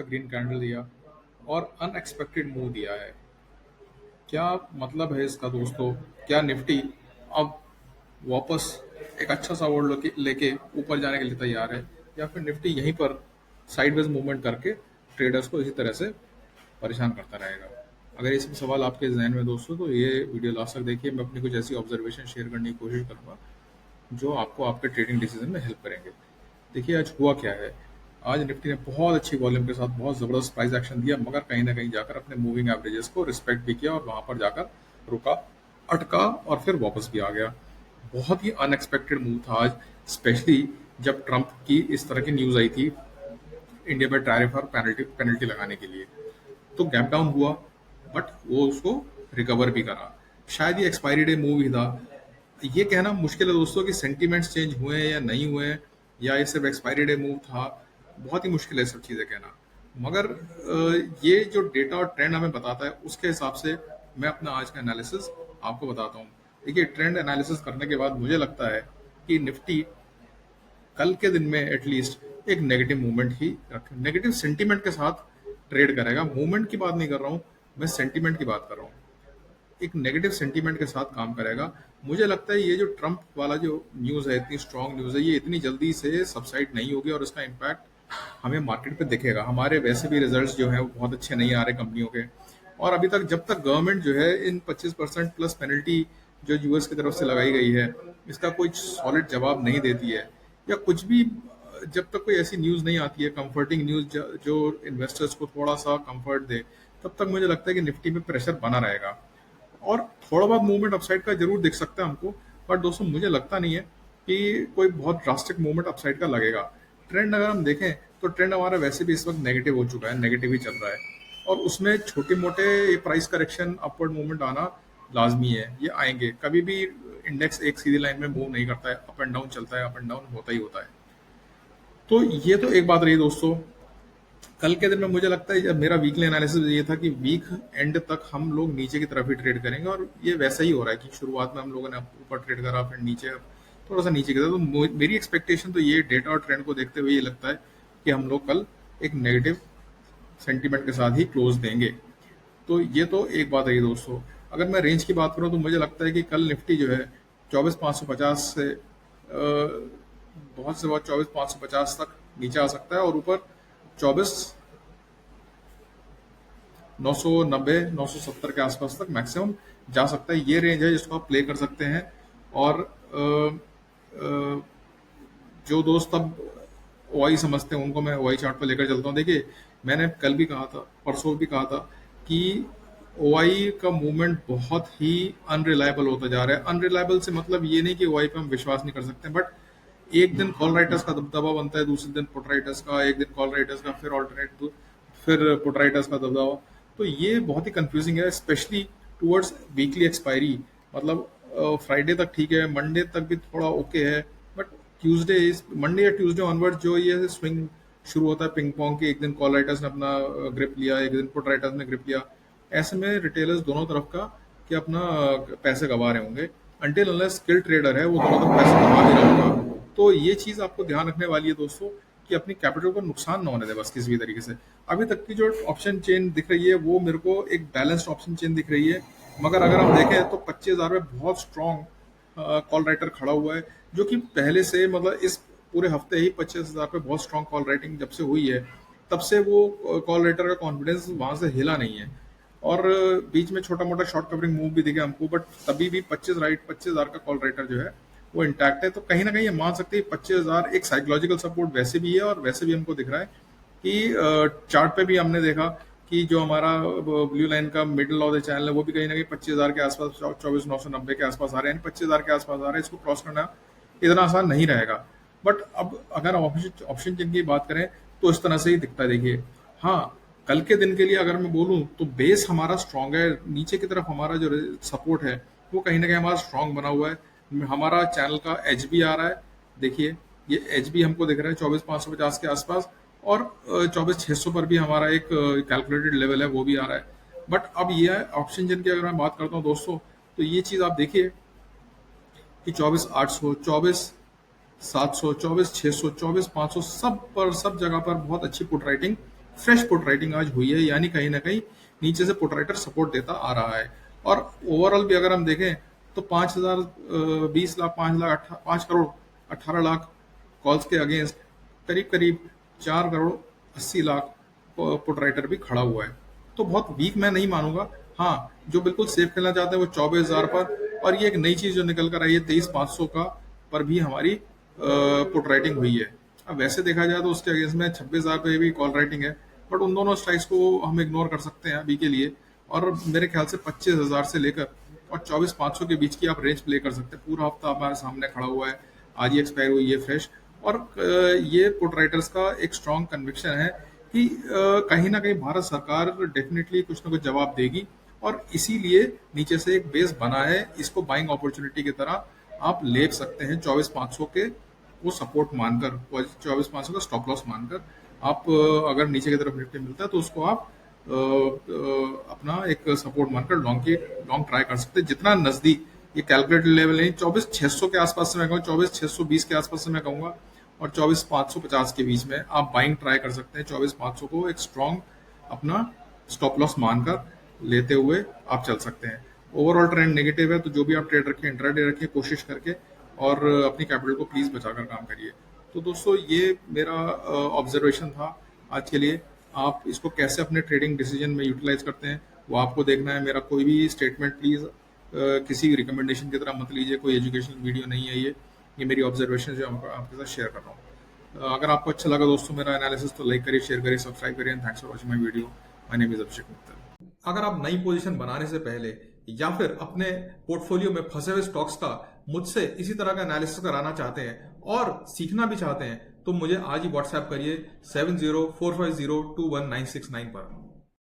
Green candle दिया और unexpected move दिया है। क्या मतलब है इसका दोस्तों? क्या निफ्टी अब वापस एक अच्छा सा वर्ड लेके ऊपर जाने के लिए तैयार है, या फिर निफ्टी यहीं पर साइडवेज मूवमेंट करके ट्रेडर्स को इसी तरह से परेशान करता रहेगा? अगर ये सब सवाल आपके जहन में दोस्तों, तो ये वीडियो लास्ट तक देखिए। मैं अपनी कुछ ऐसी ऑब्जर्वेशन शेयर करने की कोशिश करूंगा जो आपको आपके ट्रेडिंग डिसीजन में हेल्प करेंगे। देखिए आज हुआ क्या है। आज निफ्टी ने बहुत अच्छी वॉल्यूम के साथ बहुत ज़बरदस्त प्राइस एक्शन दिया, मगर कहीं ना कहीं जाकर अपने मूविंग एवरेजेस को रिस्पेक्ट भी किया और वहां पर जाकर रुका, अटका और फिर वापस भी आ गया। बहुत ही अनएक्सपेक्टेड मूव था आज, स्पेशली जब ट्रंप की इस तरह की न्यूज़ आई थी इंडिया पर टैरिफ और पेनल्टी पेनल्टी लगाने के लिए। तो गैप डाउन हुआ, बट वो उसको रिकवर भी करा। शायद ये एक्सपायरी डे मूव ही था। ये कहना मुश्किल है दोस्तों कि सेंटीमेंट्स चेंज हुए हैं या नहीं हुए हैं, या ये सिर्फ एक्सपायरी डे मूव था। बहुत ही मुश्किल है सब चीज़ें कहना। मगर ये जो डेटा और ट्रेंड हमें बताता है, उसके हिसाब से मैं अपना आज का एनालिसिस आपको बताता हूँ। देखिए, ट्रेंड एनालिसिस करने के बाद मुझे लगता है कि निफ्टी कल के दिन में एटलीस्ट एक नेगेटिव मूवमेंट ही रखे, नेगेटिव सेंटीमेंट के साथ ट्रेड करेगा। मूवमेंट की बात नहीं कर रहा हूँ, मैं सेंटीमेंट की बात कर रहा हूँ। एक नेगेटिव सेंटीमेंट के साथ काम करेगा। मुझे लगता है ये जो ट्रंप वाला जो न्यूज़ है, इतनी स्ट्रांग न्यूज़ है, ये इतनी जल्दी से सबसाइड नहीं होगी और इसका इम्पैक्ट हमें मार्केट पे दिखेगा। हमारे वैसे भी रिजल्ट्स जो है वो बहुत अच्छे नहीं आ रहे कंपनियों के, और अभी तक जब तक गवर्नमेंट जो है इन 25% प्लस पेनल्टी जो यूएस की तरफ से लगाई गई है, इसका कोई सॉलिड जवाब नहीं देती है, या कुछ भी जब तक कोई ऐसी न्यूज़ नहीं आती है कंफर्टिंग न्यूज़ जो इन्वेस्टर्स को थोड़ा सा कंफर्ट दे, तब तक मुझे लगता है कि निफ्टी में प्रेशर बना रहेगा और थोड़ा बहुत मूवमेंट अपसाइड का जरूर दिख सकता है हमको। बट दोस्तों, मुझे लगता नहीं है कि कोई बहुत ड्रास्टिक मूवमेंट अपसाइड का लगेगा। ट्रेंड अगर हम देखें तो ट्रेंड हमारा वैसे भी इस वक्त नेगेटिव हो चुका है, नेगेटिव ही चल रहा है, और उसमें छोटे मोटे प्राइस करेक्शन अपवर्ड मूवमेंट आना लाजमी है। ये आएंगे, कभी भी इंडेक्स एक सीधी लाइन में मूव नहीं करता है, अप एंड डाउन चलता है, अप एंड डाउन होता ही होता है। तो ये तो एक बात रही दोस्तों। कल के दिन में मुझे लगता है, जब मेरा वीकली एनालिसिस ये था कि वीक एंड तक हम लोग नीचे की तरफ ही ट्रेड करेंगे, और ये वैसा ही हो रहा है कि शुरुआत में हम लोगों ने ऊपर ट्रेड करा, फिर नीचे, थोड़ा सा नीचे की तरफ। तो मेरी एक्सपेक्टेशन तो ये डेटा और ट्रेंड को देखते हुए ये लगता है कि हम लोग कल एक नेगेटिव सेंटीमेंट के साथ ही क्लोज देंगे। तो ये तो एक बात रही दोस्तों। अगर मैं रेंज की बात करूं तो मुझे लगता है कि कल निफ्टी जो है 24,550 से बहुत से बहुत 24,550 तक नीचे आ सकता है, और ऊपर 24,990 970 के आसपास तक मैक्सिमम जा सकता है। ये रेंज है जिसको आप प्ले कर सकते हैं। और जो दोस्त अब ओआई समझते हैं उनको मैं ओआई चार्ट पर लेकर चलता हूँ। देखिए, मैंने कल भी कहा था, परसों भी कहा था कि ओआई का मूवमेंट बहुत ही अनरिलायबल होता जा रहा है। अनरिलायबल से मतलब ये नहीं कि ओआई पे हम विश्वास नहीं कर सकते, बट एक दिन कॉल राइटर्स का दबदबा बनता है, दूसरे दिन पुट राइटर्स का, एक दिन कॉल राइटर्स का, फिर ऑल्टरनेट, फिर पुट राइटर्स का दबदबा। तो ये बहुत ही कंफ्यूजिंग है, स्पेशली टुवर्ड्स वीकली एक्सपायरी। मतलब फ्राइडे तक ठीक है, मंडे तक भी थोड़ा ओके है, बट ट्यूसडे, मंडे या ट्यूसडे ऑनवर्ड जो ये स्विंग शुरू होता है पिंग पोंग की, एक दिन कॉल राइटर्स ने अपना ग्रिप लिया, एक दिन पुट राइटर्स ने ग्रिप लिया। ऐसे में रिटेलर्स दोनों तरफ का कि अपना पैसे गंवा रहे होंगे। अनटिल अनलेस स्किल ट्रेडर है, वो दोनों तरफ पैसे गंवा भी रहा होगा। तो ये चीज़ आपको ध्यान रखने वाली है दोस्तों, कि अपनी कैपिटल को नुकसान ना होने दे बस किसी भी तरीके से। अभी तक की जो ऑप्शन चेन दिख रही है वो मेरे को एक बैलेंस्ड ऑप्शन चेन दिख रही है। मगर अगर हम देखें तो 25,000 में बहुत स्ट्रॉन्ग कॉल राइटर खड़ा हुआ है, जो कि पहले से, मतलब इस पूरे हफ्ते ही 25,000 पे बहुत स्ट्रॉन्ग कॉल राइटिंग जब से हुई है, तब से वो कॉल राइटर का कॉन्फिडेंस वहां से हिला नहीं है। और बीच में छोटा मोटा शॉर्ट कवरिंग मूव भी दिखे हमको, बट तभी भी 25,000 का कॉल राइटर जो है वो इंटैक्ट है। तो कहीं ना कहीं ये मान सकते हैं 25,000 एक साइकोलॉजिकल सपोर्ट वैसे भी है, और वैसे भी हमको दिख रहा है कि चार्ट पे भी हमने देखा कि जो हमारा ब्लू लाइन का मिडिल ऑफ द चैनल है वो भी कहीं ना कहीं 25,000 के आसपास, 24,990 के आसपास आ रहे हैं, 25,000 के आसपास आ रहे हैं। इसको क्रॉस करना इतना आसान नहीं रहेगा। बट अब अगर ऑप्शन चेन की बात करें तो इस तरह से ही दिखता है। देखिए, हाँ, कल के दिन के लिए अगर मैं बोलूं तो बेस हमारा स्ट्रांग है, नीचे की तरफ हमारा जो सपोर्ट है वो कहीं ना कहीं हमारा स्ट्रांग बना हुआ है। हमारा चैनल का एच बी आ रहा है। देखिए, ये एच बी हमको दिख रहा है 24,550 के आसपास, और 24,600 पर भी हमारा एक कैलकुलेटेड लेवल है, वो भी आ रहा है। बट अब ये ऑप्शन जिनकी अगर मैं बात करता हूँ दोस्तों, तो ये चीज़ आप देखिए कि 24,800, 24,700, 24,600, 24,500, सब पर, सब जगह पर बहुत अच्छी put writing fresh put writing आज हुई है, यानी कहीं ना कहीं नीचे से पुट राइटर सपोर्ट देता आ रहा है। और ओवरऑल भी अगर हम देखें तो 5,000, 20 लाख, 5 लाख, 5 करोड़ 18 लाख कॉल्स के अगेंस्ट करीब करीब 4 करोड़ 80 लाख पुट राइटर भी खड़ा हुआ है। तो बहुत वीक मैं नहीं मानूंगा। हाँ, जो बिल्कुल सेफ खेलना चाहते हैं वो 24,000 पर, और ये एक नई चीज जो निकल कर आई है 23,500 का पर भी हमारी पुट राइटिंग हुई है। अब वैसे देखा जाए तो उसके अगेंस्ट में 26,000 पे भी कॉल राइटिंग है, बट उन दोनों स्ट्राइक्स को हम इग्नोर कर सकते हैं अभी के लिए। और मेरे ख्याल से 25,000 से लेकर और 24,500 के बीच की आप रेंज प्ले कर सकते हैं। पूरा हफ्ता हमारे सामने खड़ा हुआ है, आज ही एक्सपायर हुई है फ्रेश। और ये पुट राइटर्स का एक स्ट्रॉन्ग कन्विक्शन है कि कहीं ना कहीं भारत सरकार डेफिनेटली कुछ ना कुछ जवाब देगी, और इसीलिए नीचे से एक बेस बना है, इसको बाइंग अपॉर्चुनिटी की तरह आप ले सकते हैं 24,500 के वो सपोर्ट मानकर, 24,500 का स्टॉप लॉस मानकर। आप अगर नीचे की तरफ निफ्टी मिलता है तो उसको आप अपना एक सपोर्ट मानकर लॉन्ग ट्राई कर सकते हैं। जितना नजदीक, ये कैलकुलेटेड लेवल नहीं, 24,600 के आसपास से मैं कहूँ, 24,620 के आसपास से मैं कहूँगा, और 24,550 के बीच में आप बाइंग ट्राई कर सकते हैं। 24,500 को एक स्ट्रॉन्ग अपना स्टॉप लॉस मानकर लेते हुए आप चल सकते हैं। ओवरऑल ट्रेंड नेगेटिव है, तो जो भी आप ट्रेड रखें इंट्राडे रखें कोशिश करके, और अपनी कैपिटल को प्लीज बचाकर काम करिए। तो दोस्तों ये मेरा ऑब्जर्वेशन था आज के लिए। आप इसको कैसे अपने ट्रेडिंग डिसीजन में यूटिलाइज करते हैं वो आपको देखना है। मेरा कोई भी स्टेटमेंट प्लीज किसी रिकमेंडेशन की तरह मत लीजिए, कोई एजुकेशनल वीडियो नहीं है ये मेरी ऑब्जर्वेशन जो आपके साथ शेयर कर रहा हूँ। अगर आपको अच्छा लगा दोस्तों मेरा एनालिसिस तो लाइक करिए, शेयर करिए, सब्सक्राइब करिए। Thanks for watching my video. My name is Abhishek Mittal. अगर आप नई पोजीशन बनाने से पहले या फिर अपने पोर्टफोलियो में फंसे हुए स्टॉक्स का मुझसे इसी तरह का एनालिसिस कराना चाहते हैं और सीखना भी चाहते हैं तो मुझे आज ही व्हाट्सएप करिए 7045021969 पर।